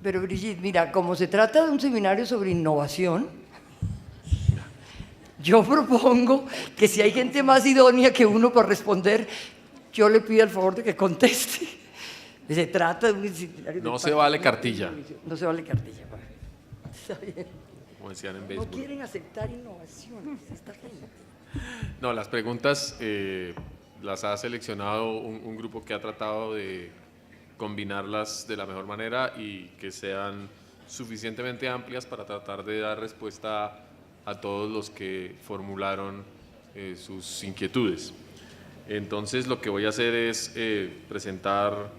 Pero Brigitte, mira, como se trata de un seminario sobre innovación, yo propongo que si hay gente más idónea que uno para responder, yo le pido el favor de que conteste. Se trata de un seminario. No se vale cartilla. No se vale cartilla. Está bien. Como decían en No béisbol. quieren aceptar innovaciones, esta gente. No, las preguntas las ha seleccionado un grupo que ha tratado de combinarlas de la mejor manera y que sean suficientemente amplias para tratar de dar respuesta a todos los que formularon sus inquietudes. Entonces lo que voy a hacer es presentar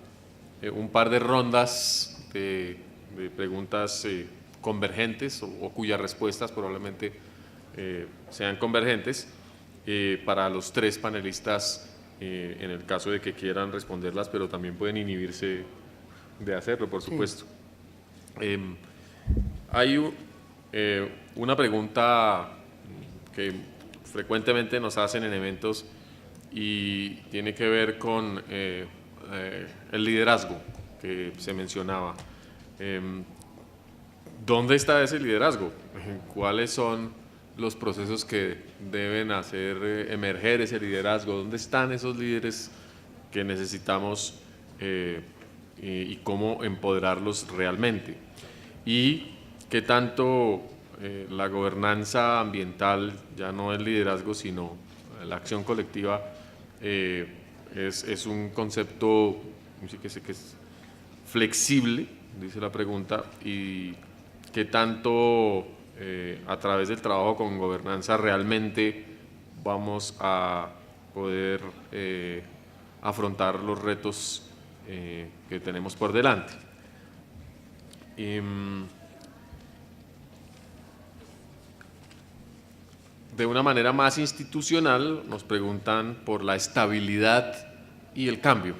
un par de rondas de preguntas convergentes o cuyas respuestas probablemente sean convergentes para los tres panelistas en el caso de que quieran responderlas, pero también pueden inhibirse de hacerlo, por supuesto. Sí. Hay una pregunta que frecuentemente nos hacen en eventos y tiene que ver con el liderazgo que se mencionaba. ¿Dónde está ese liderazgo? ¿Cuáles son los procesos que deben hacer emerger ese liderazgo? ¿Dónde están esos líderes que necesitamos y cómo empoderarlos realmente? ¿Y qué tanto la gobernanza ambiental, ya no el liderazgo, sino la acción colectiva, es un concepto que es flexible, dice la pregunta, y qué tanto a través del trabajo con gobernanza realmente vamos a poder afrontar los retos que tenemos por delante. De una manera más institucional nos preguntan por la estabilidad y el cambio.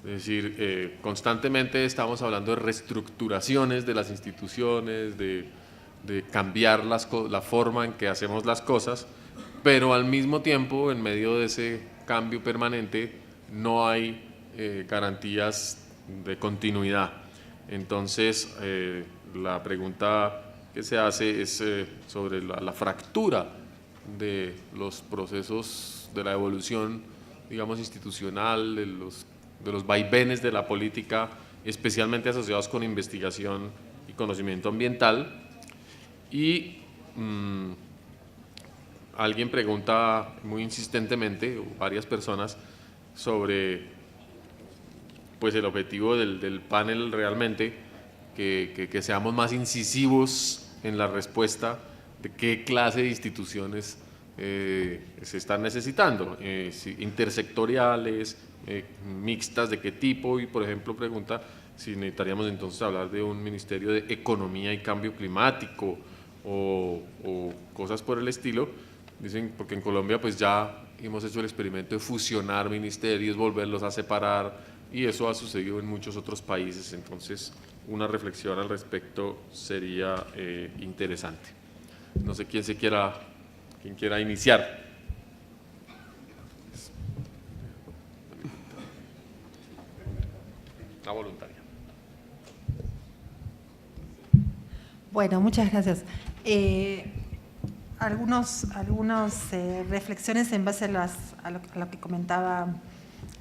Es decir, constantemente estamos hablando de reestructuraciones de las instituciones, de cambiar la forma en que hacemos las cosas, pero al mismo tiempo, en medio de ese cambio permanente, no hay garantías de continuidad. Entonces, la pregunta que se hace es sobre la fractura de los procesos de la evolución, digamos, institucional, de los vaivenes de la política, especialmente asociados con investigación y conocimiento ambiental. Y alguien pregunta muy insistentemente, o varias personas, sobre pues, el objetivo del panel realmente, que seamos más incisivos en la respuesta de qué clase de instituciones se están necesitando, intersectoriales, mixtas, de qué tipo, y por ejemplo pregunta si necesitaríamos entonces hablar de un ministerio de economía y cambio climático o cosas por el estilo. Dicen, porque en Colombia pues ya hemos hecho el experimento de fusionar ministerios, volverlos a separar, y eso ha sucedido en muchos otros países, entonces una reflexión al respecto sería interesante. No sé quién quiera iniciar. La voluntaria. Bueno, muchas gracias. Algunas reflexiones en base a lo que comentaba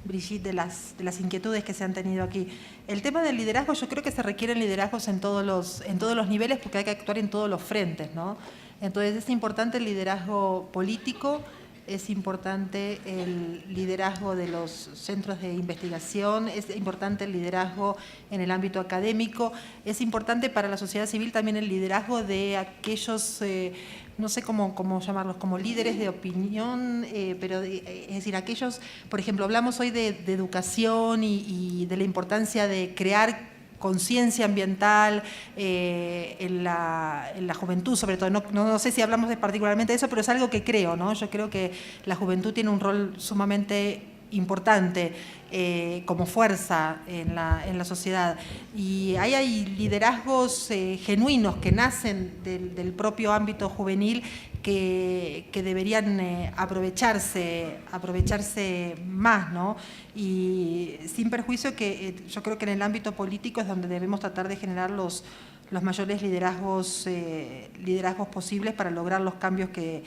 Brigitte de las inquietudes que se han tenido aquí. El tema del liderazgo, yo creo que se requieren liderazgos en todos los niveles, porque hay que actuar en todos los frentes, ¿no? Entonces es importante el liderazgo político, es importante el liderazgo de los centros de investigación, es importante el liderazgo en el ámbito académico, es importante para la sociedad civil también el liderazgo de aquellos, no sé cómo llamarlos, como líderes de opinión, pero es decir, aquellos, por ejemplo, hablamos hoy de educación y de la importancia de crear conciencia ambiental en la juventud, sobre todo. No sé si hablamos particularmente de eso, pero es algo que creo, ¿no? Yo creo que la juventud tiene un rol sumamente importante como fuerza en la sociedad. Y ahí hay liderazgos genuinos que nacen del propio ámbito juvenil que deberían aprovecharse más, ¿no? Y sin perjuicio que yo creo que en el ámbito político es donde debemos tratar de generar los mayores liderazgos posibles para lograr los cambios que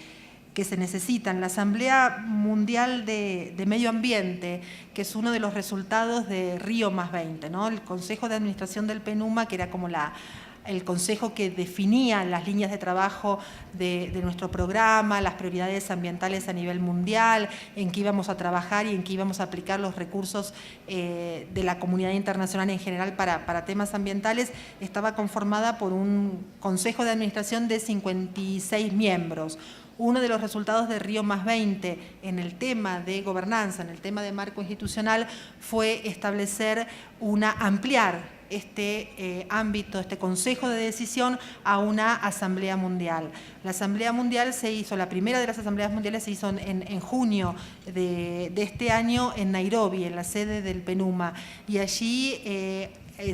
se necesitan. La Asamblea Mundial de Medio Ambiente, que es uno de los resultados de Río +20, ¿no? El Consejo de Administración del PNUMA, que era como el consejo que definía las líneas de trabajo de nuestro programa, las prioridades ambientales a nivel mundial, en qué íbamos a trabajar y en qué íbamos a aplicar los recursos de la comunidad internacional en general para temas ambientales, estaba conformada por un consejo de administración de 56 miembros. Uno de los resultados de Río +20 en el tema de gobernanza, en el tema de marco institucional, fue establecer ampliar este ámbito, este consejo de decisión a una asamblea mundial. La asamblea mundial se hizo, la primera de las asambleas mundiales se hizo en junio de este año en Nairobi, en la sede del PNUMA, y allí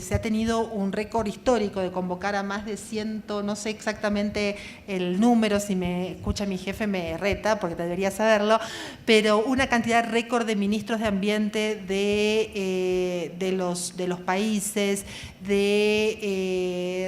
se ha tenido un récord histórico de convocar a más de 100, no sé exactamente el número, si me escucha mi jefe me reta, porque debería saberlo, pero una cantidad récord de ministros de ambiente de los países,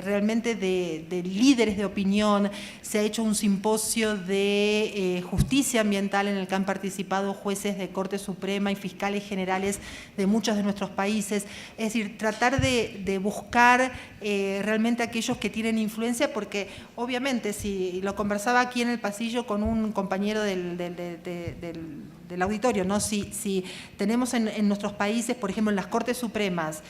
realmente de líderes de opinión. Se ha hecho un simposio de justicia ambiental en el que han participado jueces de Corte Suprema y fiscales generales de muchos de nuestros países. Es decir, tratar de buscar realmente aquellos que tienen influencia, porque obviamente, si lo conversaba aquí en el pasillo con un compañero del auditorio, ¿no? Si tenemos en nuestros países, por ejemplo, en las Cortes Supremas,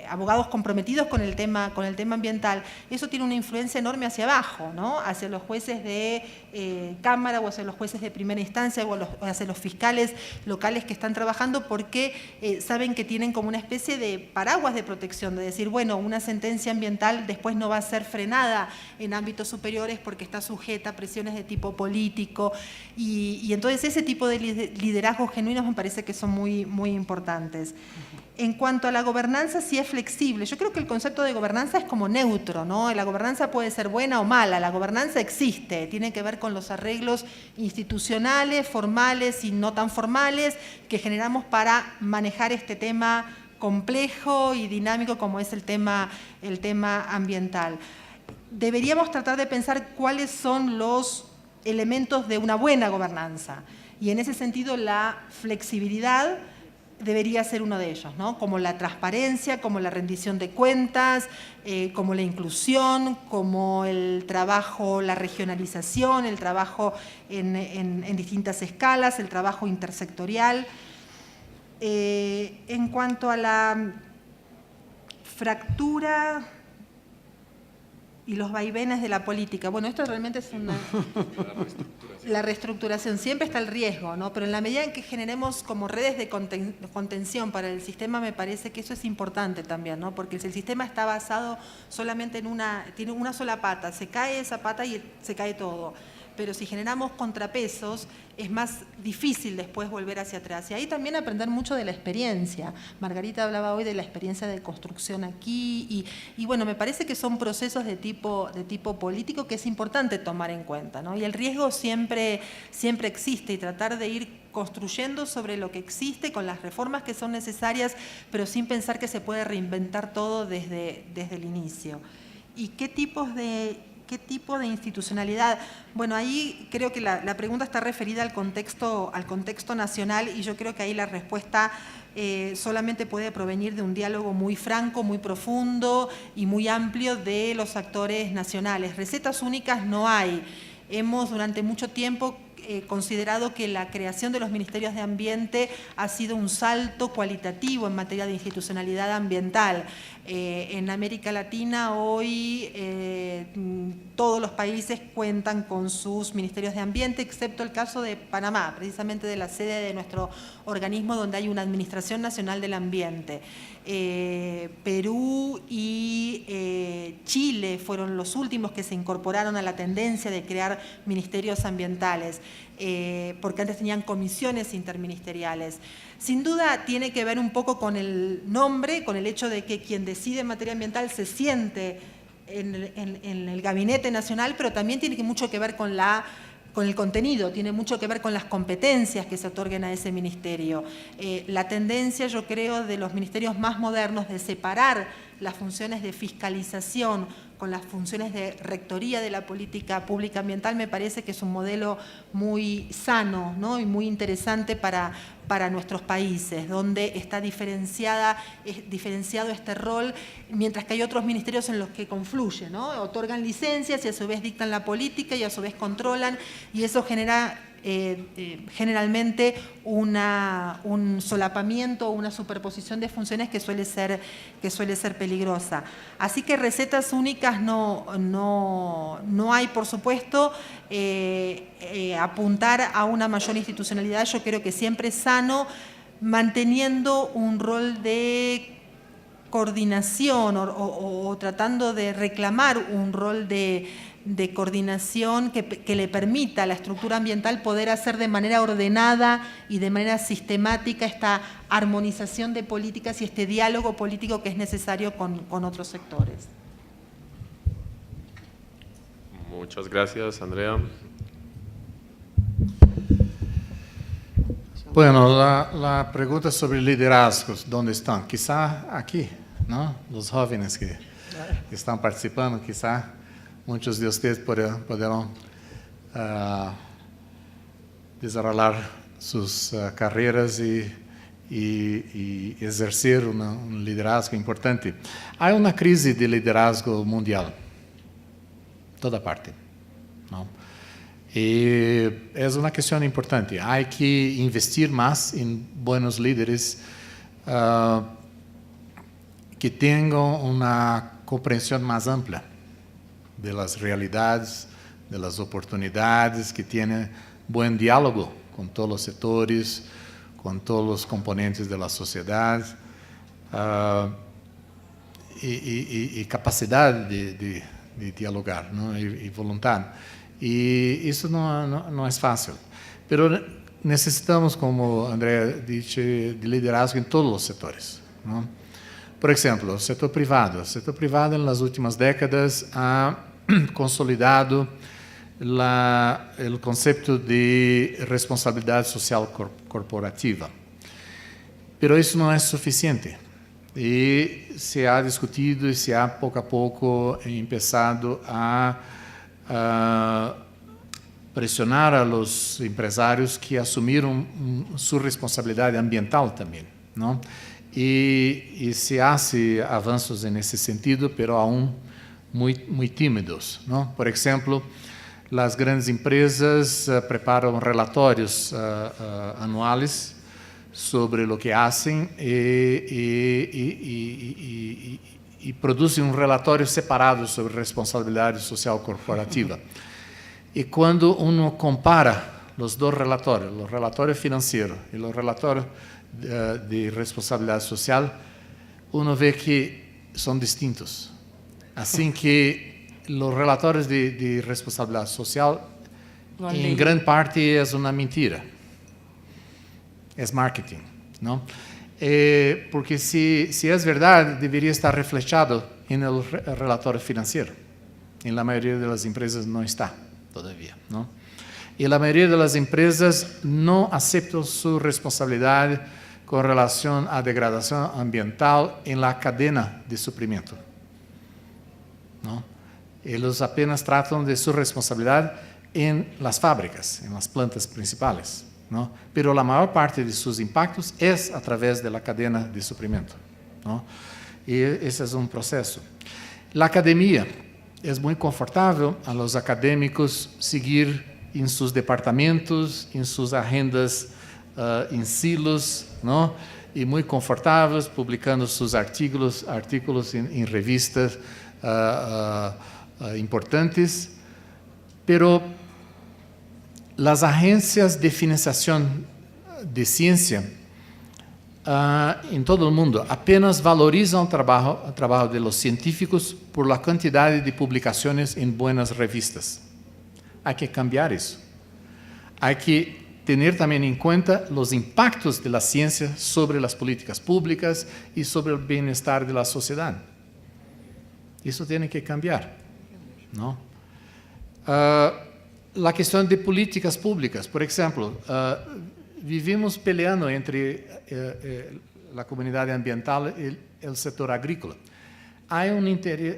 abogados comprometidos con el tema ambiental, eso tiene una influencia enorme hacia abajo, ¿no? Hacia los jueces de Cámara o hacia los jueces de primera instancia o hacia los fiscales locales que están trabajando, porque saben que tienen como una especie de paraguas de protección, de decir, bueno, una sentencia ambiental después no va a ser frenada en ámbitos superiores porque está sujeta a presiones de tipo político, y entonces ese tipo de liderazgos genuinos me parece que son muy, muy importantes. En cuanto a la gobernanza, sí es flexible. Yo creo que el concepto de gobernanza es como neutro, ¿no? La gobernanza puede ser buena o mala, la gobernanza existe, tiene que ver con los arreglos institucionales, formales y no tan formales que generamos para manejar este tema complejo y dinámico como es el tema ambiental. Deberíamos tratar de pensar cuáles son los elementos de una buena gobernanza, y en ese sentido la flexibilidad debería ser uno de ellos, ¿no? Como la transparencia, como la rendición de cuentas, como la inclusión, como el trabajo, la regionalización, el trabajo en distintas escalas, el trabajo intersectorial. En cuanto a la fractura y los vaivenes de la política, bueno, esto realmente es una... La reestructuración, siempre está el riesgo, ¿no? Pero en la medida en que generemos como redes de contención para el sistema, me parece que eso es importante también, ¿no? Porque si el sistema está basado solamente tiene una sola pata, se cae esa pata y se cae todo. Pero si generamos contrapesos, es más difícil después volver hacia atrás. Y ahí también aprender mucho de la experiencia. Margarita hablaba hoy de la experiencia de construcción aquí, y bueno, me parece que son procesos de tipo político que es importante tomar en cuenta, ¿no? Y el riesgo siempre existe, y tratar de ir construyendo sobre lo que existe con las reformas que son necesarias, pero sin pensar que se puede reinventar todo desde el inicio. ¿Y qué tipo de institucionalidad? Bueno, ahí creo que la pregunta está referida al contexto nacional, y yo creo que ahí la respuesta solamente puede provenir de un diálogo muy franco, muy profundo y muy amplio de los actores nacionales. Recetas únicas no hay. Hemos durante mucho tiempo considerado que la creación de los ministerios de ambiente ha sido un salto cualitativo en materia de institucionalidad ambiental. En América Latina hoy todos los países cuentan con sus ministerios de ambiente, excepto el caso de Panamá, precisamente de la sede de nuestro organismo, donde hay una Administración Nacional del Ambiente. Perú y Chile fueron los últimos que se incorporaron a la tendencia de crear ministerios ambientales. porque antes tenían comisiones interministeriales. Sin duda tiene que ver un poco con el nombre, con el hecho de que quien decide en materia ambiental se siente en el Gabinete Nacional, pero también tiene mucho que ver con el contenido, tiene mucho que ver con las competencias que se otorguen a ese ministerio. La tendencia, yo creo, de los ministerios más modernos de separar las funciones de fiscalización con las funciones de rectoría de la política pública ambiental me parece que es un modelo muy sano, ¿no? Y muy interesante para nuestros países, donde está diferenciado este rol, mientras que hay otros ministerios en los que confluyen, ¿no? Otorgan licencias y a su vez dictan la política y a su vez controlan, y eso genera generalmente un solapamiento, una superposición de funciones que suele ser peligrosa. Así que recetas únicas no hay, por supuesto. Apuntar a una mayor institucionalidad yo creo que siempre es sano, manteniendo un rol de coordinación o tratando de reclamar un rol de coordinación que le permita a la estructura ambiental poder hacer de manera ordenada y de manera sistemática esta armonización de políticas y este diálogo político que es necesario con otros sectores. Muchas gracias, Andrea. Bueno, la pregunta sobre liderazgos, ¿dónde están? Quizá aquí, ¿no? Los jóvenes que están participando, quizá muchos de ustedes podrán desarrollar sus carreras y ejercer un liderazgo importante. Hay una crisis de liderazgo mundial, toda parte, ¿no? Y es una cuestión importante. Hay que investir más en buenos líderes que tengan una comprensión más amplia de las realidades, de las oportunidades, que tienen buen diálogo con todos los sectores, con todos los componentes de la sociedad, y capacidad de dialogar, ¿no? y voluntad. Y eso no es fácil. Pero necesitamos, como Andrea dice, de liderazgo en todos los sectores, ¿no? Por ejemplo, el sector privado. El sector privado en las últimas décadas ha consolidado el concepto de responsabilidad social corporativa. Pero eso no es suficiente. Y se ha discutido y se ha poco a poco empezado a presionar a los empresarios que asumieron su responsabilidad ambiental también, ¿no? Y se hace avanços en ese sentido, pero aún muy tímidos, ¿no? Por ejemplo, las grandes empresas preparan relatorios anuales sobre lo que hacen y producen un relatorio separado sobre responsabilidad social corporativa. Y cuando uno compara los dos relatorios, los relatorios financieros y los relatorios de responsabilidad social, uno ve que son distintos. Así que los relatorios de responsabilidad social en gran parte es una mentira. Es marketing, ¿no? Porque si es verdad, debería estar reflejado en el relatorio financiero. En la mayoría de las empresas no está todavía, ¿no? Y la mayoría de las empresas no aceptan su responsabilidad con relación a degradación ambiental en la cadena de suprimiento, ¿no? Ellos apenas tratan de su responsabilidad en las fábricas, en las plantas principales, ¿no? Pero la mayor parte de sus impactos es a través de la cadena de suprimiento, ¿no? Y ese es un proceso. La academia es muy confortable a los académicos seguir en sus departamentos, en sus agendas en silos, ¿no? Y muy confortables publicando sus artículos en revistas importantes, pero las agencias de financiación de ciencia en todo el mundo apenas valorizan el trabajo de los científicos por la cantidad de publicaciones en buenas revistas. Hay que cambiar eso. hay que tener también en cuenta los impactos de la ciencia sobre las políticas públicas y sobre el bienestar de la sociedad. Eso tiene que cambiar, ¿no? La cuestión de políticas públicas, por ejemplo, vivimos peleando entre la comunidad ambiental y el sector agrícola. Hay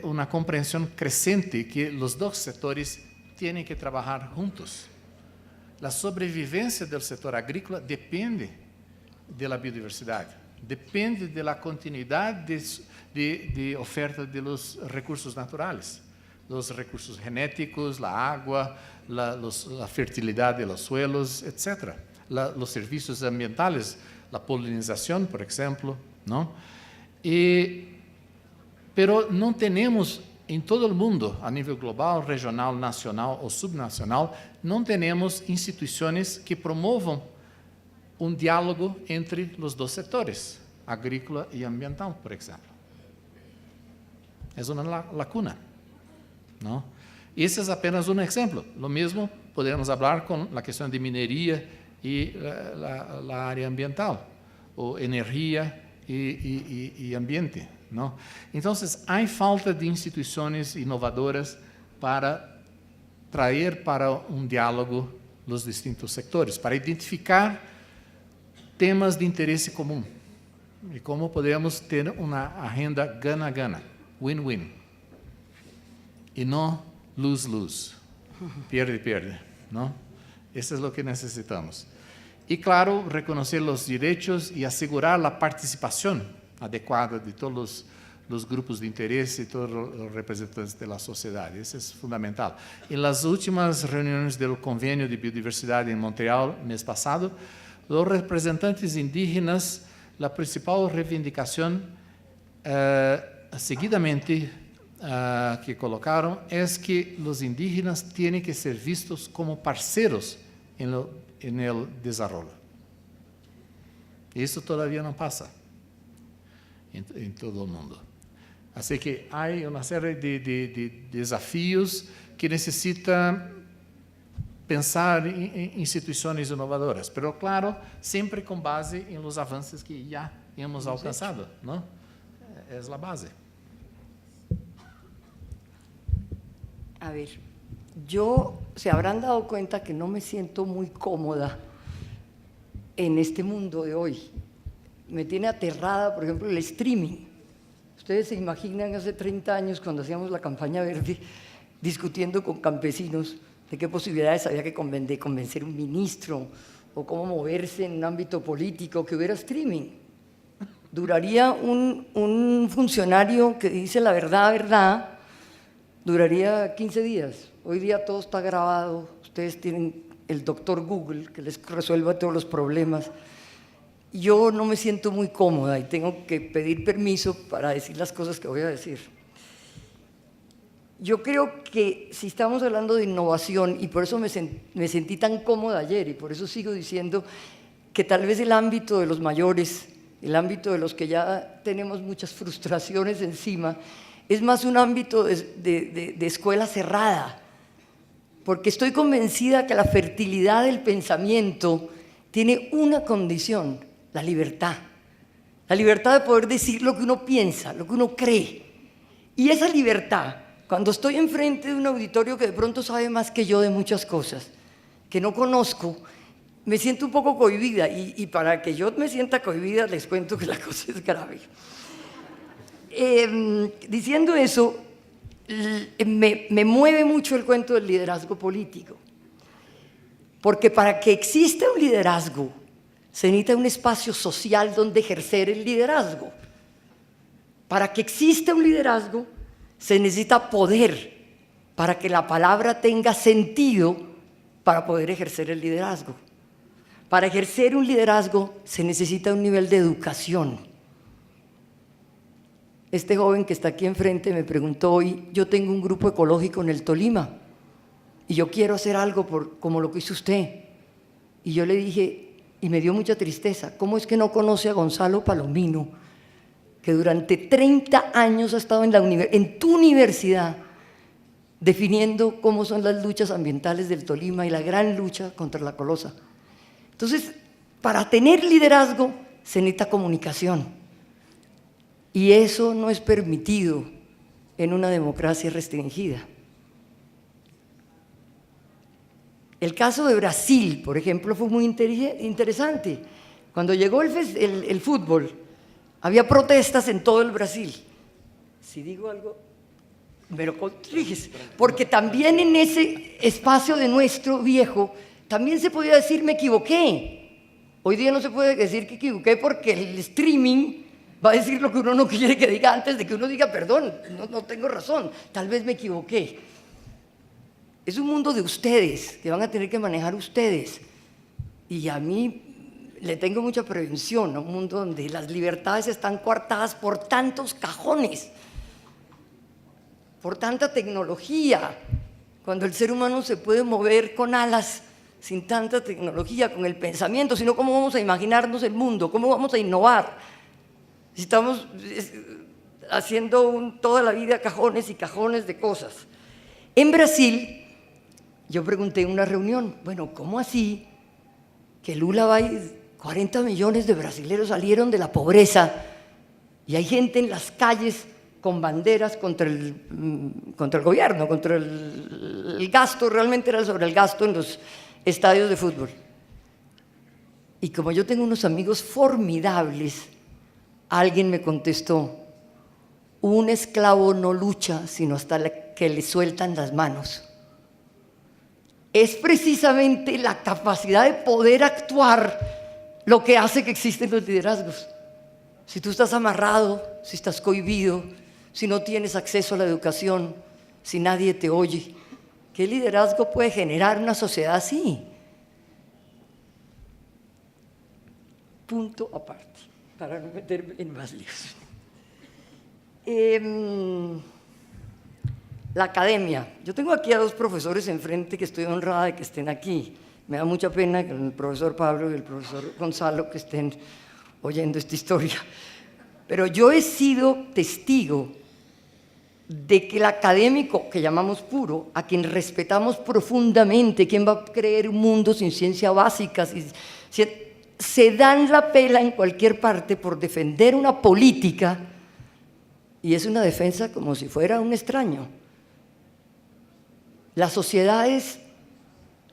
una comprensión creciente que los dos sectores tienen que trabajar juntos. La sobrevivencia del sector agrícola depende de la biodiversidad, depende de la continuidad de oferta de los recursos naturales, los recursos genéticos, la agua, la fertilidad de los suelos, etc. Los servicios ambientales, la polinización, por ejemplo, ¿no? Pero no tenemos en todo el mundo, a nivel global, regional, nacional o subnacional, no tenemos instituciones que promovan un diálogo entre los dos sectores, agrícola y ambiental, por ejemplo. Es una lacuna, ¿no? Y ese es apenas un ejemplo. Lo mismo podemos hablar con la cuestión de minería y la área ambiental, o energía y ambiente, ¿no? Entonces, hay falta de instituciones innovadoras para traer para un diálogo los distintos sectores, para identificar temas de interés común y cómo podemos tener una agenda gana-gana, win-win, y no lose-lose, pierde-pierde, ¿no? Eso es lo que necesitamos. Y claro, reconocer los derechos y asegurar la participación adecuada de todos los grupos de interés y todos los representantes de la sociedad. Eso es fundamental. En las últimas reuniones del Convenio de Biodiversidad en Montreal, mes pasado, los representantes indígenas, la principal reivindicación seguidamente que colocaron es que los indígenas tienen que ser vistos como parceros en el desarrollo. Eso todavía no pasa en todo el mundo. Así que hay una serie de desafíos que necesitan pensar en instituciones innovadoras, pero claro, siempre con base en los avances que ya hemos alcanzado, ¿no? Es la base. A ver, yo se habrán dado cuenta que no me siento muy cómoda en este mundo de hoy. Me tiene aterrada, por ejemplo, el streaming. Ustedes se imaginan hace 30 años, cuando hacíamos la campaña verde, discutiendo con campesinos de qué posibilidades había que convencer un ministro o cómo moverse en un ámbito político, que hubiera streaming. Duraría un funcionario que dice la verdad, duraría 15 días. Hoy día todo está grabado, ustedes tienen el doctor Google que les resuelva todos los problemas. Yo no me siento muy cómoda y tengo que pedir permiso para decir las cosas que voy a decir. Yo creo que si estamos hablando de innovación, y por eso me sentí tan cómoda ayer, y por eso sigo diciendo que tal vez el ámbito de los mayores, el ámbito de los que ya tenemos muchas frustraciones encima, es más un ámbito de escuela cerrada, porque estoy convencida que la fertilidad del pensamiento tiene una condición: la libertad de poder decir lo que uno piensa, lo que uno cree. Y esa libertad, cuando estoy enfrente de un auditorio que de pronto sabe más que yo de muchas cosas, que no conozco, me siento un poco cohibida, y para que yo me sienta cohibida les cuento que la cosa es grave. Diciendo eso, me mueve mucho el cuento del liderazgo político, porque para que exista un liderazgo se necesita un espacio social donde ejercer el liderazgo. Para que exista un liderazgo se necesita poder, para que la palabra tenga sentido para poder ejercer el liderazgo. Para ejercer un liderazgo se necesita un nivel de educación. Este joven que está aquí enfrente me preguntó hoy: yo tengo un grupo ecológico en el Tolima y yo quiero hacer algo como lo que hizo usted. Y yo le dije, y me dio mucha tristeza, ¿cómo es que no conoce a Gonzalo Palomino, que durante 30 años ha estado en tu universidad definiendo cómo son las luchas ambientales del Tolima y la gran lucha contra la colosa. Entonces, para tener liderazgo se necesita comunicación, y eso no es permitido en una democracia restringida. El caso de Brasil, por ejemplo, fue muy interesante. Cuando llegó el fútbol, había protestas en todo el Brasil. Si digo algo, me lo corriges, porque también en ese espacio de nuestro viejo, también se podía decir me equivoqué. Hoy día no se puede decir que equivoqué porque el streaming va a decir lo que uno no quiere que diga antes de que uno diga perdón, no tengo razón, tal vez me equivoqué. Es un mundo de ustedes, que van a tener que manejar ustedes. Y a mí le tengo mucha prevención a un mundo donde las libertades están coartadas por tantos cajones, por tanta tecnología, cuando el ser humano se puede mover con alas sin tanta tecnología, con el pensamiento, sino cómo vamos a imaginarnos el mundo, cómo vamos a innovar. Si estamos haciendo toda la vida cajones y cajones de cosas. En Brasil, yo pregunté en una reunión, bueno, ¿cómo así que Lula va y 40 millones de brasileños salieron de la pobreza y hay gente en las calles con banderas contra el gobierno, contra el gasto, realmente era sobre el gasto en los estadios de fútbol? Y como yo tengo unos amigos formidables, alguien me contestó, un esclavo no lucha sino hasta que le sueltan las manos. Es precisamente la capacidad de poder actuar lo que hace que existen los liderazgos. Si tú estás amarrado, si estás cohibido, si no tienes acceso a la educación, si nadie te oye, ¿qué liderazgo puede generar una sociedad así? Punto aparte, para no meterme en más líos. La academia. Yo tengo aquí a dos profesores enfrente que estoy honrada de que estén aquí. Me da mucha pena que el profesor Pablo y el profesor Gonzalo que estén oyendo esta historia. Pero yo he sido testigo de que el académico, que llamamos puro, a quien respetamos profundamente, ¿quién va a creer un mundo sin ciencia básica? Se dan la pela en cualquier parte por defender una política, y es una defensa como si fuera un extraño. Las sociedades,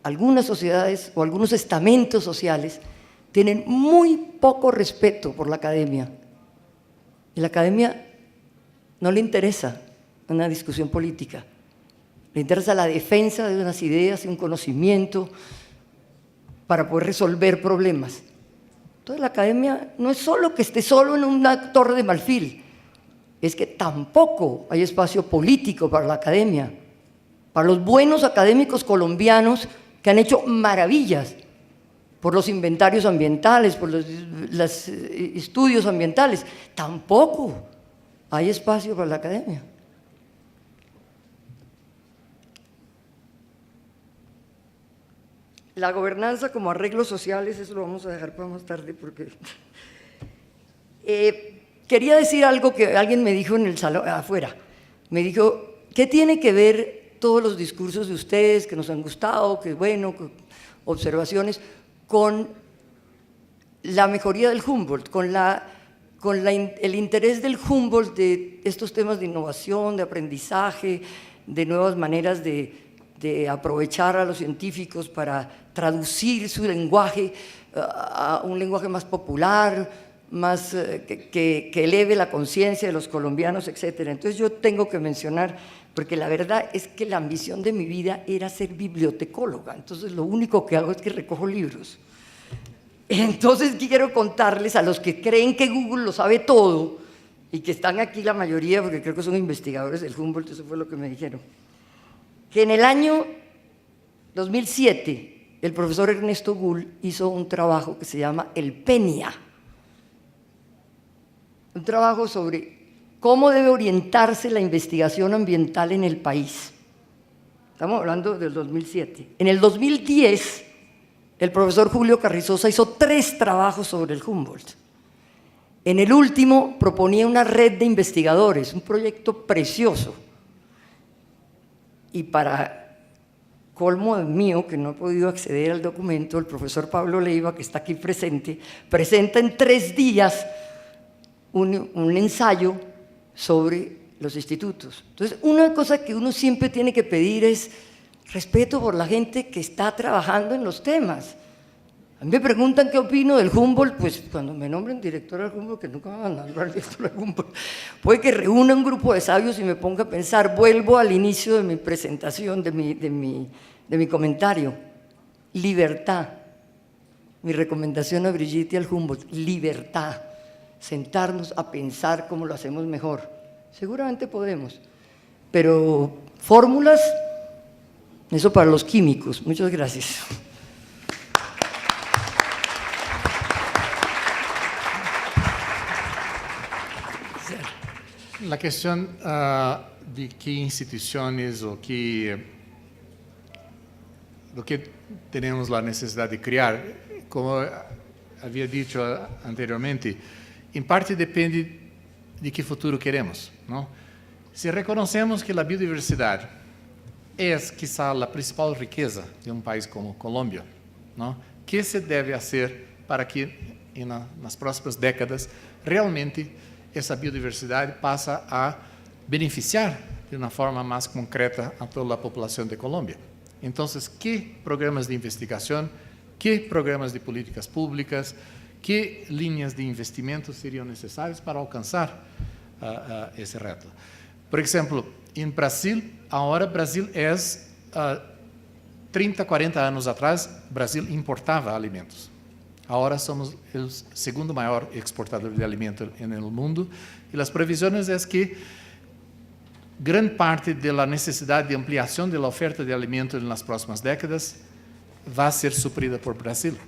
algunas sociedades o algunos estamentos sociales tienen muy poco respeto por la academia. Y la academia no le interesa una discusión política, le interesa la defensa de unas ideas y un conocimiento para poder resolver problemas. Entonces la academia no es solo que esté solo en una torre de marfil, es que tampoco hay espacio político para la academia, para los buenos académicos colombianos que han hecho maravillas por los inventarios ambientales, por los estudios ambientales. Tampoco hay espacio para la academia. La gobernanza como arreglos sociales, eso lo vamos a dejar para más tarde porque... quería decir algo que alguien me dijo en el salón afuera. Me dijo, ¿qué tiene que ver todos los discursos de ustedes que nos han gustado, que bueno, observaciones, con la mejoría del Humboldt, con el interés del Humboldt de estos temas de innovación, de aprendizaje, de nuevas maneras de aprovechar a los científicos para traducir su lenguaje a un lenguaje más popular, más que eleve la conciencia de los colombianos, etc. Entonces yo tengo que mencionar, porque la verdad es que la ambición de mi vida era ser bibliotecóloga, entonces lo único que hago es que recojo libros. Entonces quiero contarles a los que creen que Google lo sabe todo, y que están aquí la mayoría, porque creo que son investigadores del Humboldt, eso fue lo que me dijeron, que en el año 2007 el profesor Ernesto Gull hizo un trabajo que se llama El Penia, un trabajo sobre cómo debe orientarse la investigación ambiental en el país. Estamos hablando del 2007. En el 2010, el profesor Julio Carrizosa hizo 3 trabajos sobre el Humboldt. En el último proponía una red de investigadores, un proyecto precioso. y para colmo mío, que no he podido acceder al documento, el profesor Pablo Leiva, que está aquí presente, presenta en 3 días un ensayo sobre los institutos. Entonces, una cosa que uno siempre tiene que pedir es respeto por la gente que está trabajando en los temas. A mí me preguntan qué opino del Humboldt, pues cuando me nombren director del Humboldt, que nunca me van a nombrar director del Humboldt, puede que reúna un grupo de sabios y me ponga a pensar. Vuelvo al inicio de mi presentación, de mi comentario. Libertad. Mi recomendación a Brigitte y al Humboldt, libertad. Sentarnos a pensar cómo lo hacemos mejor. Seguramente podemos, pero fórmulas, eso para los químicos. Muchas gracias. La questão de que instituições ou do que temos a necessidade de criar, como havia dito anteriormente, em parte depende de que futuro queremos, não? Se reconhecemos que a biodiversidade é, quizá, a principal riqueza de um país como Colômbia, não? Que se deve fazer para que nas próximas décadas realmente essa biodiversidade passa a beneficiar de uma forma mais concreta a toda a população de Colômbia? Então, que programas de investigação, que programas de políticas públicas, que linhas de investimento seriam necessárias para alcançar esse reto? Por exemplo, em Brasil, agora Brasil é 30, 40 anos atrás, Brasil importava alimentos. Agora somos o segundo maior exportador de alimentos no mundo e as previsões é que grande parte da necessidade de ampliação da oferta de alimentos nas próximas décadas vai ser suprida por Brasil.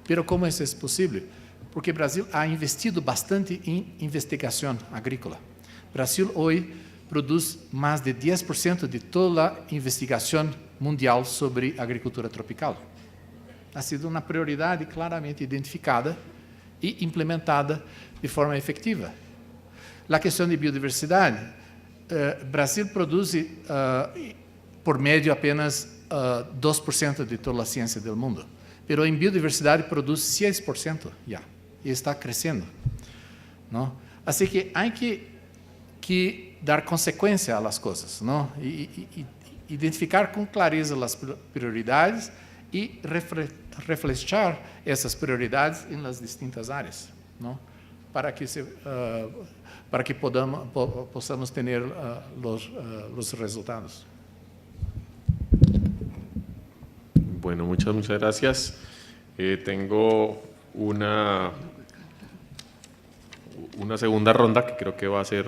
Mas como isso é possível? Porque o Brasil ha investido bastante em investigação agrícola. O Brasil hoje produz mais de 10% de toda a investigação mundial sobre agricultura tropical. Ha sido uma prioridade claramente identificada e implementada de forma efetiva. A questão de biodiversidade, Brasil produz, por médio, apenas 2% de toda a ciência do mundo, mas em biodiversidade produz 6% já, e está crescendo, não? Assim que há que dar consequência às coisas, não? E identificar com clareza as prioridades e refletir essas prioridades em las distintas áreas, não? Para que possamos ter os resultados. Bueno, muchas gracias. Tengo una segunda ronda que creo que va a ser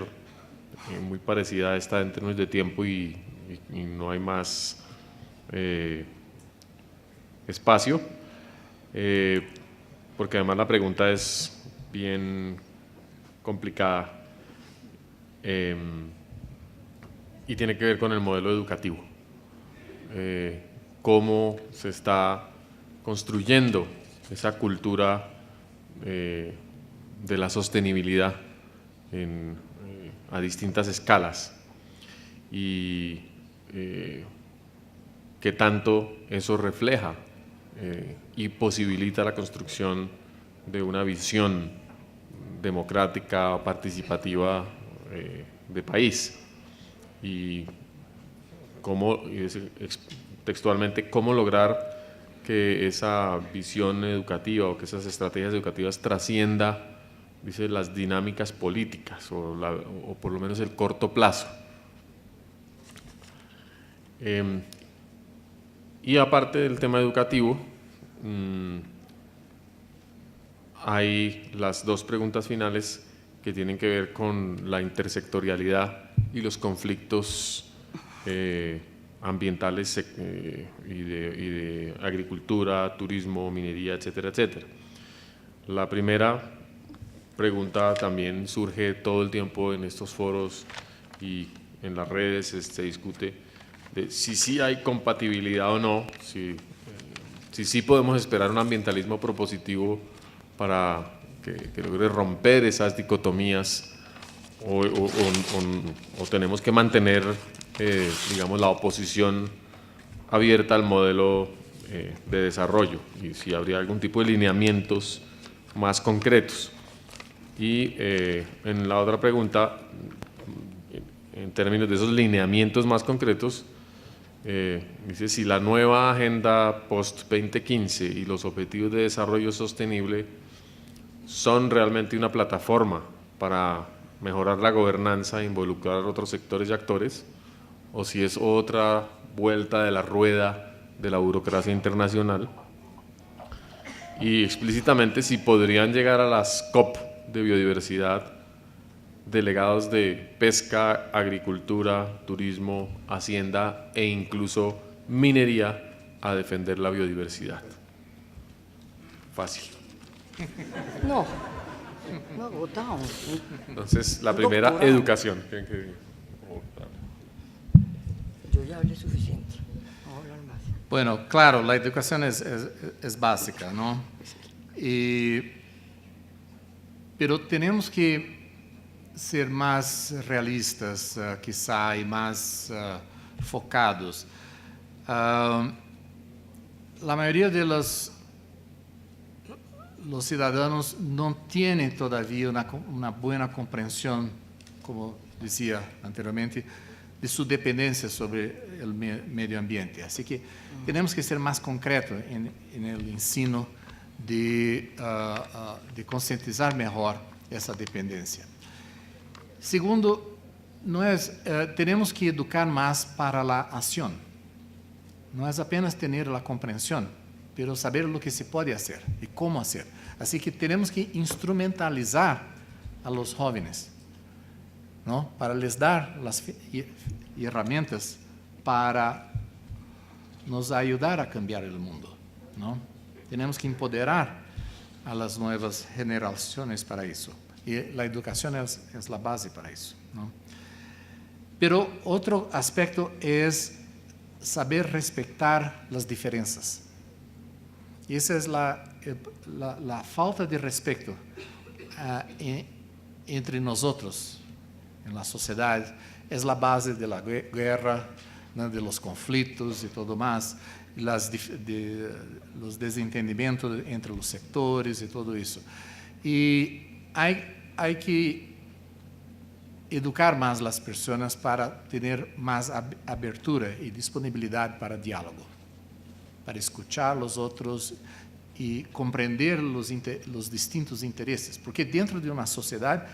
muy parecida a esta en términos de tiempo y no hay más espacio, porque además la pregunta es bien complicada y tiene que ver con el modelo educativo. Cómo se está construyendo esa cultura de la sostenibilidad a distintas escalas y qué tanto eso refleja y posibilita la construcción de una visión democrática, participativa de país, y cómo, textualmente, cómo lograr que esa visión educativa o que esas estrategias educativas trascienda, dice, las dinámicas políticas o por lo menos el corto plazo. Y aparte del tema educativo, hay las dos preguntas finales que tienen que ver con la intersectorialidad y los conflictos ambientales y de agricultura, turismo, minería, etcétera, etcétera. La primera pregunta también surge todo el tiempo en estos foros y en las redes, se discute de si sí hay compatibilidad o no, si sí podemos esperar un ambientalismo propositivo para que logre romper esas dicotomías o tenemos que mantener digamos, la oposición abierta al modelo de desarrollo y si habría algún tipo de lineamientos más concretos. Y en la otra pregunta, en términos de esos lineamientos más concretos, dice si la nueva agenda post-2015 y los objetivos de desarrollo sostenible son realmente una plataforma para mejorar la gobernanza e involucrar a otros sectores y actores, o si es otra vuelta de la rueda de la burocracia internacional, y explícitamente si podrían llegar a las COP de biodiversidad delegados de pesca, agricultura, turismo, hacienda e incluso minería a defender la biodiversidad. Fácil. No, no agotado. Entonces, la Un primera, doctorado. educación. Yo ya hablé suficiente, no voy a hablar más. Bueno, claro, la educación es básica, ¿no? Pero tenemos que ser más realistas, quizá, y más focados. La mayoría de los ciudadanos no tienen todavía una buena comprensión, como decía anteriormente, de su dependencia sobre el medio ambiente. Así que tenemos que ser más concretos en el ensino de concientizar mejor esa dependencia. Segundo, tenemos que educar más para la acción. No es apenas tener la comprensión, pero saber lo que se puede hacer y cómo hacer. Así que tenemos que instrumentalizar a los jóvenes, ¿no? Para les dar las herramientas para nos ayudar a cambiar el mundo, ¿no? Tenemos que empoderar a las nuevas generaciones para eso. Y la educación es la base para eso, ¿no? Pero otro aspecto es saber respetar las diferencias. Y esa es la falta de respeto entre nosotros, en la sociedad, es la base de la guerra, ¿no? De los conflictos y todo más, los desentendimientos entre los sectores y todo eso. Y hay que educar más las personas para tener más abertura y disponibilidad para diálogo, para escuchar a los otros y comprender los distintos intereses, porque dentro de una sociedad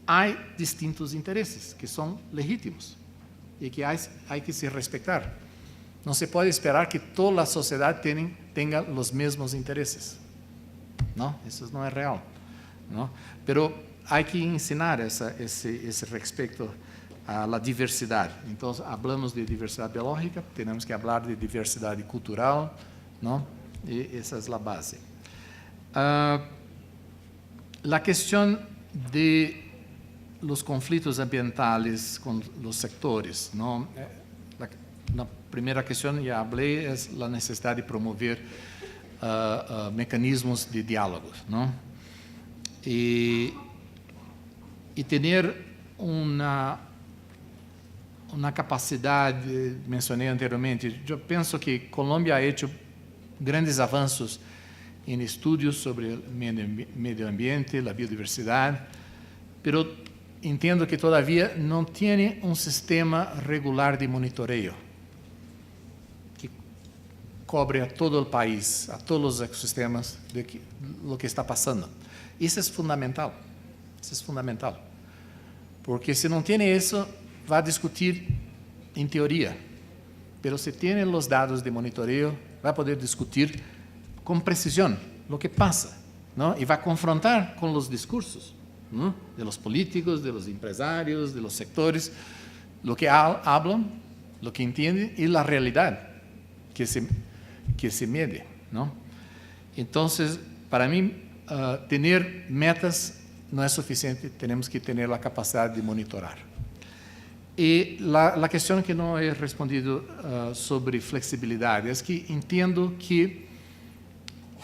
hay distintos intereses que son legítimos y que hay que se respetar. No se puede esperar que toda la sociedad tenga los mismos intereses, ¿no? Eso no es real, ¿no? Pero hay que enseñar ese respecto a la diversidad. Entonces, hablamos de diversidad biológica, tenemos que hablar de diversidad cultural, ¿no? Y esa es la base. La cuestión de los conflictos ambientales con los sectores, ¿no? La primera cuestión, ya hablé, es la necesidad de promover mecanismos de diálogo, ¿no? Y tener una capacidad, mencioné anteriormente, yo pienso que Colombia ha hecho grandes avanços en estudios sobre el medio ambiente, la biodiversidad, pero entiendo que todavía no tiene un sistema regular de monitoreo que cobre a todo el país, a todos los ecosistemas de lo que está pasando. Eso es fundamental, porque si no tiene eso, va a discutir en teoría, pero si tiene los datos de monitoreo, va a poder discutir con precisión lo que pasa, ¿no? Y va a confrontar con los discursos, ¿no? De los políticos, de los empresarios, de los sectores, lo que hablan, lo que entienden y la realidad que se mide, ¿no? Entonces, para mí, tener metas no es suficiente, tenemos que tener la capacidad de monitorar. Y la cuestión que no he respondido sobre flexibilidad es que entiendo que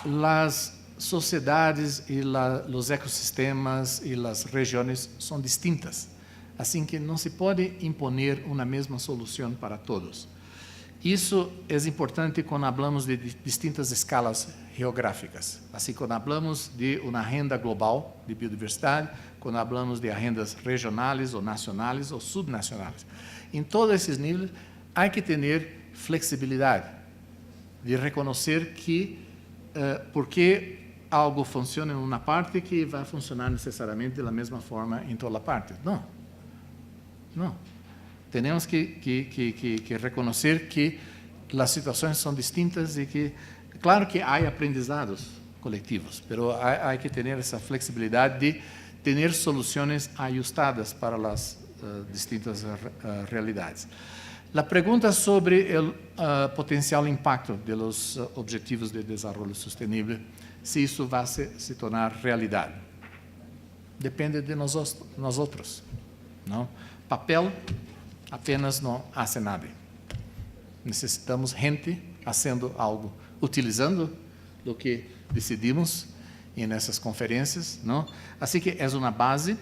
las sociedades y los ecosistemas y las regiones son distintas. Assim que não se pode imponer uma mesma solução para todos. Isso é importante quando falamos de distintas escalas geográficas. Assim, quando falamos de uma agenda global de biodiversidade, quando falamos de agendas regionais ou nacionais ou subnacionais. Em todos esses níveis, há que ter flexibilidade de reconhecer que porque algo funciona em uma parte que vai funcionar necessariamente da mesma forma em toda a parte. Não. Não. Temos que reconhecer que as situações são distintas e que, claro que há aprendizados coletivos, mas há que ter essa flexibilidade de ter soluções ajustadas para as distintas realidades. A pergunta sobre o potencial impacto dos Objetivos de Desenvolvimento Sustentável, se isso vai se tornar realidade. Depende de nós outros. Não? Papel apenas não hace nada. Necessitamos gente fazendo algo, utilizando o que decidimos nessas conferências, não? Assim que é uma base.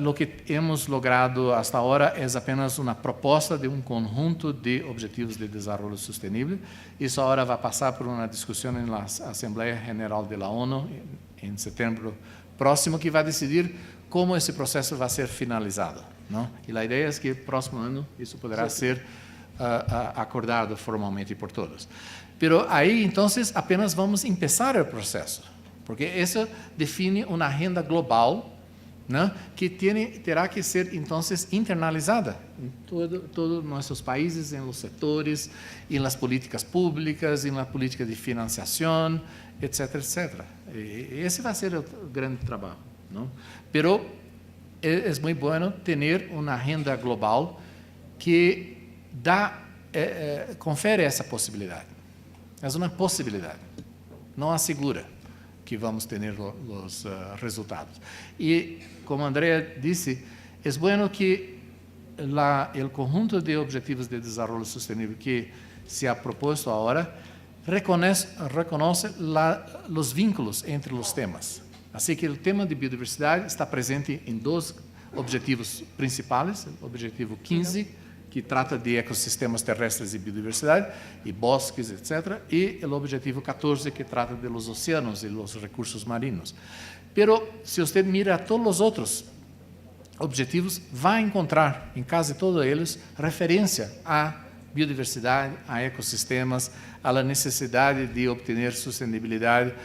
O que hemos logrado hasta agora é apenas uma proposta de conjunto de Objetivos de Desenvolvimento Sustentável. Isso agora vai passar por uma discussão na Assembleia Geral da ONU em setembro próximo, que vai decidir como esse processo vai ser finalizado. Não? E a ideia é que próximo ano isso poderá ser acordado formalmente por todos. Pero aí, então, apenas vamos começar o processo, porque isso define uma agenda global, né, que terá que ser, então, internalizada em todos nossos países, em los setores, em las políticas públicas, em la política de financiação, etc., etc. E esse vai ser o grande trabalho. Não? Pero é muito bom ter uma agenda global que confere essa possibilidade. É uma possibilidade, não assegura que vamos ter os resultados. E, como Andrea disse, é bom que o conjunto de Objetivos de Desenvolvimento Sustentável que se ha proposto agora reconoce os vínculos entre os temas. Assim que o tema de biodiversidade está presente em dois objetivos principais, o objetivo 15, que trata de ecossistemas terrestres e biodiversidade, e bosques, etc., e o objetivo 14, que trata de los oceanos e los recursos marinos. Pero, se você mira todos os outros objetivos, vai encontrar, em quase todos eles, referência à biodiversidade, a ecossistemas, à necessidade de obter sustentabilidade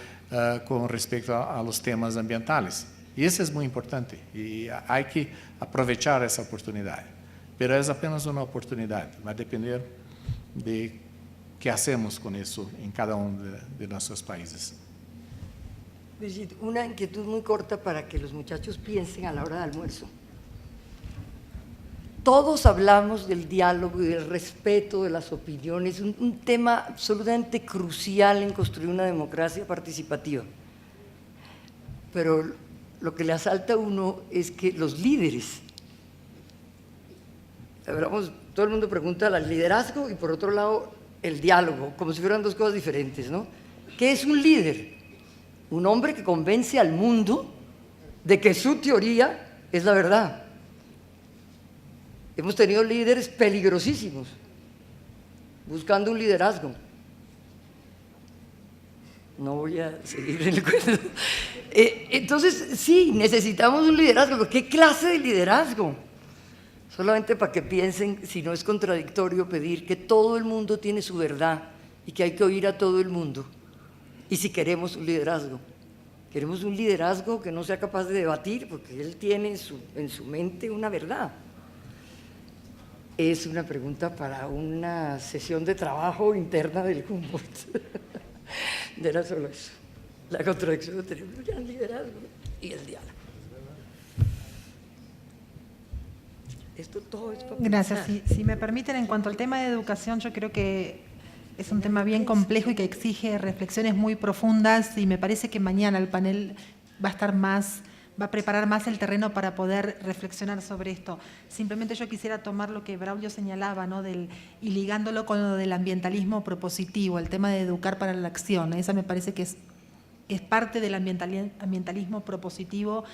com respeito aos temas ambientais. E isso é muito importante, e há que aproveitar essa oportunidade. Mas é apenas uma oportunidade, vai depender de que hacemos com isso em cada de nossos países. Brigitte, una inquietud muy corta para que los muchachos piensen a la hora de almuerzo. Todos hablamos del diálogo y del respeto de las opiniones, un tema absolutamente crucial en construir una democracia participativa. Pero lo que le asalta a uno es que los líderes, todo el mundo pregunta al liderazgo y por otro lado el diálogo, como si fueran dos cosas diferentes, ¿no? ¿Qué es un líder? Un hombre que convence al mundo de que su teoría es la verdad. Hemos tenido líderes peligrosísimos buscando un liderazgo. No voy a seguir en el cuento. Entonces, sí, necesitamos un liderazgo, pero ¿qué clase de liderazgo? Solamente para que piensen si no es contradictorio pedir que todo el mundo tiene su verdad y que hay que oír a todo el mundo. Y si queremos un liderazgo que no sea capaz de debatir, porque él tiene en su mente una verdad. Es una pregunta para una sesión de trabajo interna del Humboldt. Era solo eso. La contradicción entre el gran liderazgo y el diálogo. Esto todo es para Gracias. pensar. Si me permiten, en cuanto al tema de educación, yo creo que es un tema bien complejo y que exige reflexiones muy profundas, y me parece que mañana el panel va a preparar más el terreno para poder reflexionar sobre esto. Simplemente yo quisiera tomar lo que Braulio señalaba, ¿no? Y ligándolo con lo del ambientalismo propositivo, el tema de educar para la acción. Esa me parece que es es parte del ambientalismo propositivo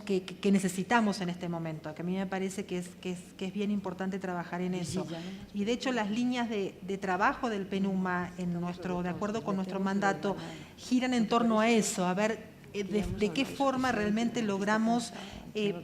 que necesitamos en este momento, que a mí me parece que es bien importante trabajar en eso. Y de hecho las líneas de trabajo del PENUMA, de acuerdo con nuestro mandato, giran en torno a eso, a ver de qué forma realmente logramos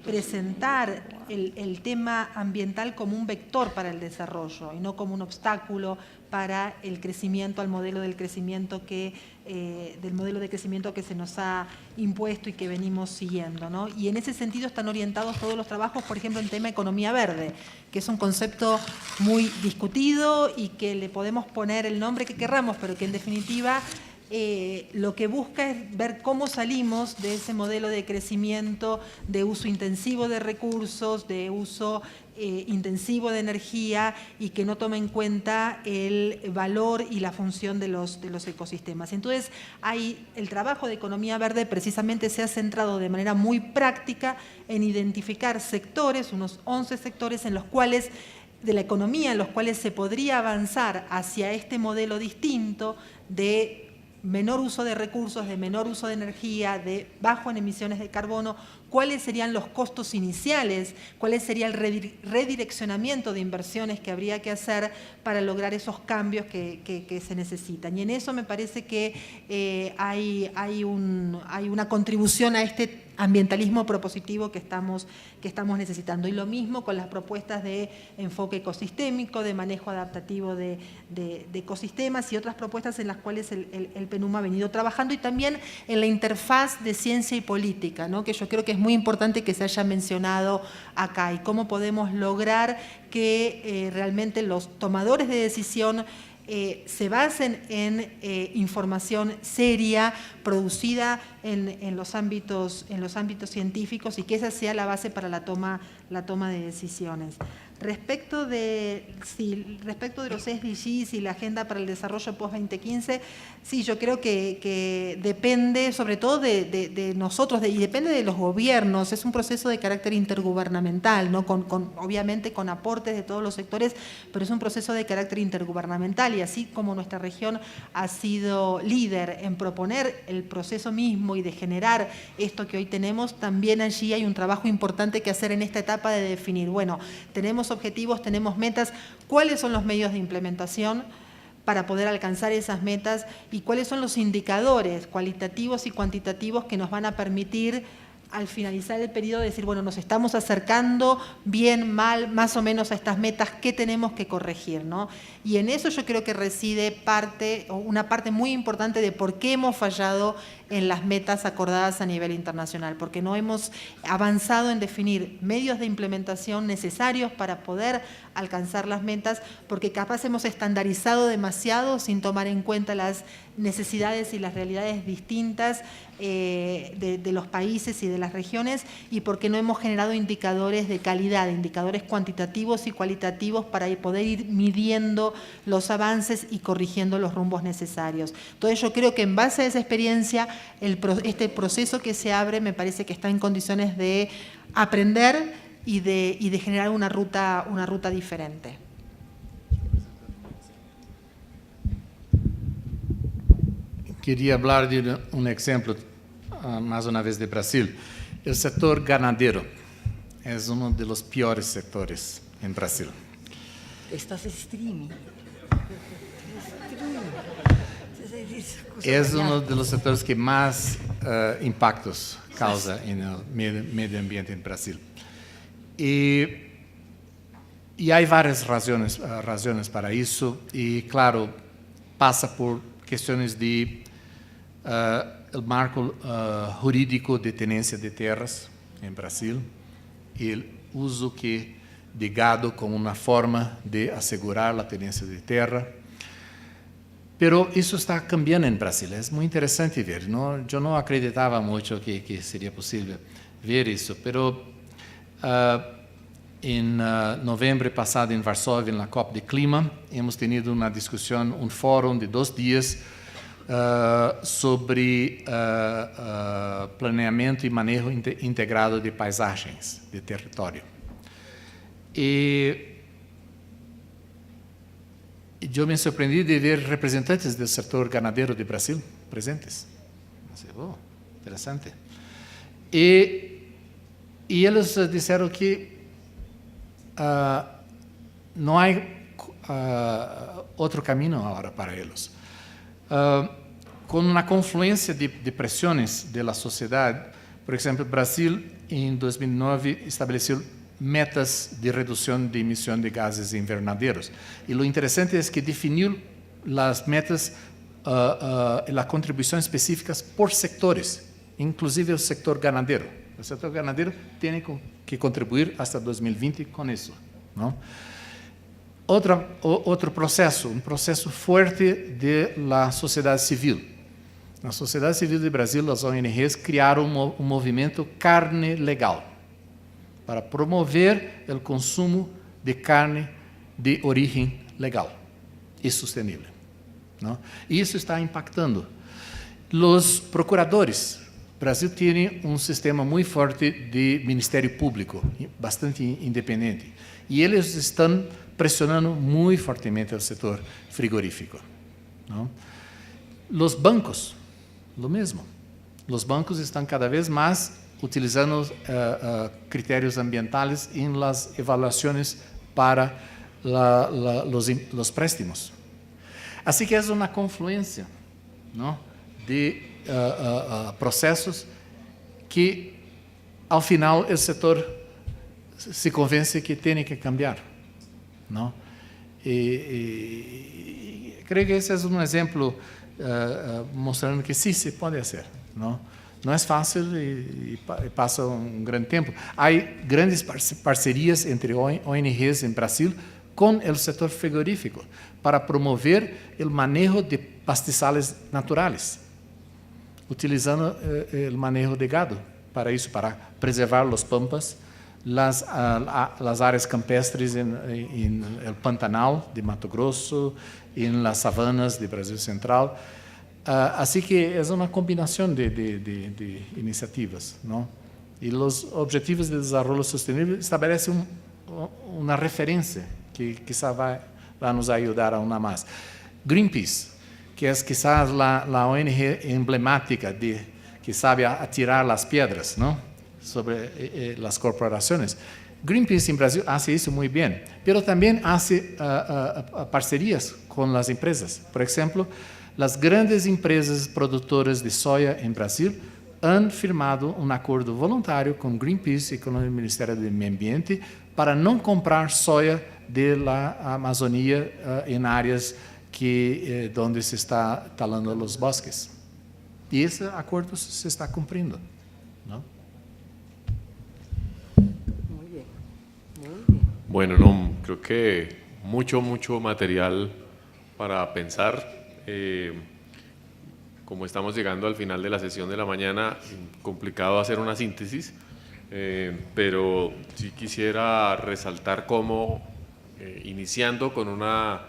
presentar el tema ambiental como un vector para el desarrollo y no como un obstáculo para el crecimiento, al modelo del crecimiento del modelo de crecimiento que se nos ha impuesto y que venimos siguiendo, ¿no? Y en ese sentido están orientados todos los trabajos, por ejemplo, en tema economía verde, que es un concepto muy discutido y que le podemos poner el nombre que querramos, pero que en definitiva lo que busca es ver cómo salimos de ese modelo de crecimiento, de uso intensivo de recursos, de uso intensivo de energía y que no toma en cuenta el valor y la función de los ecosistemas. Entonces, el trabajo de economía verde precisamente se ha centrado de manera muy práctica en identificar sectores, unos 11 sectores en los cuales de la economía en los cuales se podría avanzar hacia este modelo distinto de menor uso de recursos, de menor uso de energía, de bajo en emisiones de carbono, cuáles serían los costos iniciales, cuál sería el redireccionamiento de inversiones que habría que hacer para lograr esos cambios que se necesitan. Y en eso me parece que hay una contribución a este ambientalismo propositivo que estamos necesitando. Y lo mismo con las propuestas de enfoque ecosistémico, de manejo adaptativo de ecosistemas y otras propuestas en las cuales el PENUMA ha venido trabajando, y también en la interfaz de ciencia y política, ¿no? Que yo creo que es muy importante que se haya mencionado acá, y cómo podemos lograr que realmente los tomadores de decisión se basen en información seria, producida en los ámbitos científicos, y que esa sea la base para la toma de decisiones. Respecto de los SDGs y la Agenda para el Desarrollo Post-2015, sí, yo creo que depende sobre todo de nosotros y depende de los gobiernos. Es un proceso de carácter intergubernamental, ¿no? Obviamente con aportes de todos los sectores, pero es un proceso de carácter intergubernamental, y así como nuestra región ha sido líder en proponer el proceso mismo y de generar esto que hoy tenemos, también allí hay un trabajo importante que hacer en esta etapa de definir, bueno, tenemos objetivos, tenemos metas, cuáles son los medios de implementación para poder alcanzar esas metas y cuáles son los indicadores cualitativos y cuantitativos que nos van a permitir al finalizar el periodo decir, bueno, nos estamos acercando bien, mal, más o menos a estas metas, ¿qué tenemos que corregir, ¿no? Y en eso yo creo que reside una parte muy importante de por qué hemos fallado en las metas acordadas a nivel internacional, porque no hemos avanzado en definir medios de implementación necesarios para poder alcanzar las metas, porque capaz hemos estandarizado demasiado sin tomar en cuenta las necesidades y las realidades distintas de los países y de las regiones, y porque no hemos generado indicadores de calidad, indicadores cuantitativos y cualitativos para poder ir midiendo los avances y corrigiendo los rumbos necesarios. Entonces yo creo que en base a esa experiencia, este proceso que se abre me parece que está en condiciones de aprender y de generar una ruta diferente. Queria falar de um exemplo, mais uma vez, de Brasil. O setor ganadero é um dos piores setores em Brasil. Estás streaming. É um dos setores que mais impactos causa no meio ambiente em Brasil. E há várias razões para isso, e, claro, passa por questões de o marco jurídico de tenência de terras em Brasil, e o uso de gado como uma forma de assegurar a tenência de terra. Pero isso está cambiando em Brasil. É muito interessante ver. Eu não acreditava muito que seria possível ver isso, pero em novembro passado em Varsóvia, na COP de Clima, hemos tido uma discussão, um fórum de 2 dias sobre planeamento e manejo integrado de paisagens, de território. E eu me surpreendi de ver representantes do setor ganadeiro de Brasil presentes. Assim, oh, interessante. E eles disseram que não há outro caminho agora para eles. Com uma confluência de pressões da sociedade, por exemplo, o Brasil, em 2009, estabeleceu metas de redução de emissão de gases invernadeiros. E o interessante é que definiu as metas e as contribuições específicas por setores, inclusive o setor ganadeiro. O setor ganadeiro tem que contribuir até 2020 com isso. Não? Outro processo, um processo forte da sociedade civil. Na sociedade civil do Brasil, as ONGs criaram um movimento Carne Legal, para promover o consumo de carne de origem legal e sustentável. Não? E isso está impactando. Os procuradores, o Brasil tem um sistema muito forte de Ministério Público, bastante independente, e eles estão pressionando muito fortemente o setor frigorífico. Não? Os bancos, lo mesmo. Os bancos estão cada vez mais utilizando critérios ambientales em las avaliações para os préstimos. Assim que é uma confluência, não, de processos que, ao final, o setor se convence que tem que cambiar. Não? E creio que esse é um exemplo mostrando que sim, se pode fazer. Não? Não é fácil e passa um grande tempo. Há grandes parcerias entre ONGs em Brasil com o setor frigorífico para promover o manejo de pastizales naturais, utilizando o manejo de gado para isso, para preservar os pampas, as áreas campestres em el Pantanal de Mato Grosso, em las savanas de Brasil Central. Assim que é uma combinação de iniciativas, não? E os Objetivos de Desenvolvimento Sustentável estabelecem uma referência que quizá vai nos ajudar a uma mais. Greenpeace, que é quizás a ONG emblemática que sabe atirar as pedras, não? Sobre as corporações. Greenpeace em Brasil faz isso muito bem, mas também faz parcerias com as empresas. Por exemplo, as grandes empresas produtoras de soja em Brasil han firmado um acordo voluntário com Greenpeace e com o Ministério do Meio Ambiente para não comprar soja da Amazônia em áreas onde se está talando os bosques. E esse acordo se está cumprindo. Não? Muy bien, muy bien. Bueno, no, creo que mucho material para pensar. Como estamos llegando al final de la sesión de la mañana, complicado hacer una síntesis, pero sí quisiera resaltar cómo, iniciando con una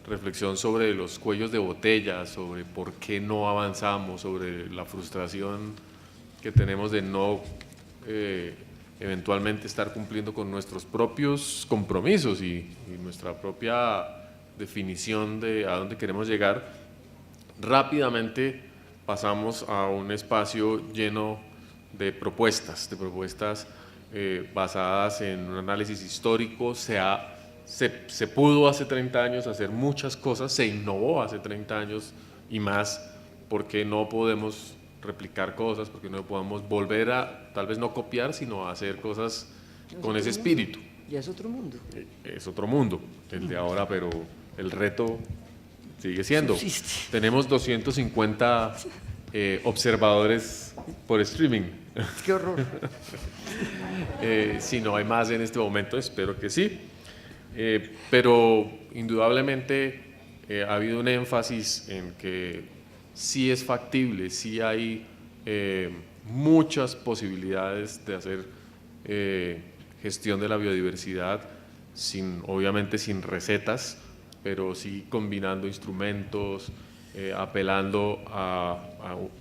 reflexión sobre los cuellos de botella, sobre por qué no avanzamos, sobre la frustración que tenemos de no eventualmente estar cumpliendo con nuestros propios compromisos y nuestra propia definición de a dónde queremos llegar. Rápidamente pasamos a un espacio lleno de propuestas basadas en un análisis histórico. Se pudo hace 30 años hacer muchas cosas, se innovó hace 30 años y más, porque no podemos replicar cosas, porque no podemos volver a, tal vez no copiar, sino a hacer cosas con ese espíritu. Ya es otro mundo. Es otro mundo, el de ahora, pero el reto sigue siendo. Subsiste. Tenemos 250 observadores por streaming. Qué horror. Si no hay más en este momento, espero que sí. Pero indudablemente ha habido un énfasis en que sí es factible, sí hay muchas posibilidades de hacer gestión de la biodiversidad, obviamente sin recetas, pero sí combinando instrumentos, apelando a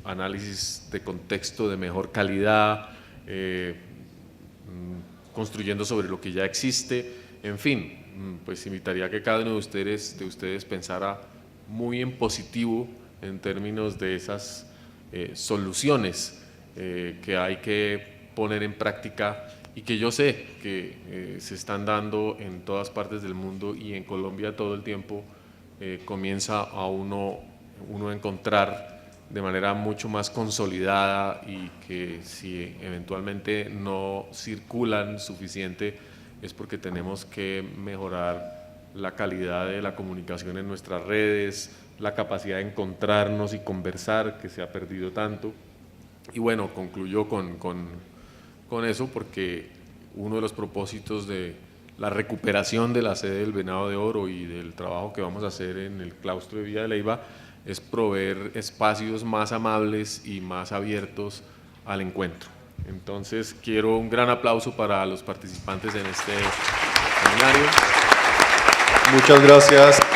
análisis de contexto de mejor calidad, construyendo sobre lo que ya existe. En fin, pues invitaría a que cada uno de ustedes pensara muy en positivo en términos de esas soluciones que hay que poner en práctica y que yo sé que se están dando en todas partes del mundo, y en Colombia todo el tiempo comienza a uno encontrar de manera mucho más consolidada, y que si eventualmente no circulan suficiente es porque tenemos que mejorar la calidad de la comunicación en nuestras redes, la capacidad de encontrarnos y conversar, que se ha perdido tanto. Y bueno, concluyo con eso, porque uno de los propósitos de la recuperación de la sede del Venado de Oro y del trabajo que vamos a hacer en el claustro de Villa de Leyva es proveer espacios más amables y más abiertos al encuentro. Entonces quiero un gran aplauso para los participantes en este seminario. Muchas gracias.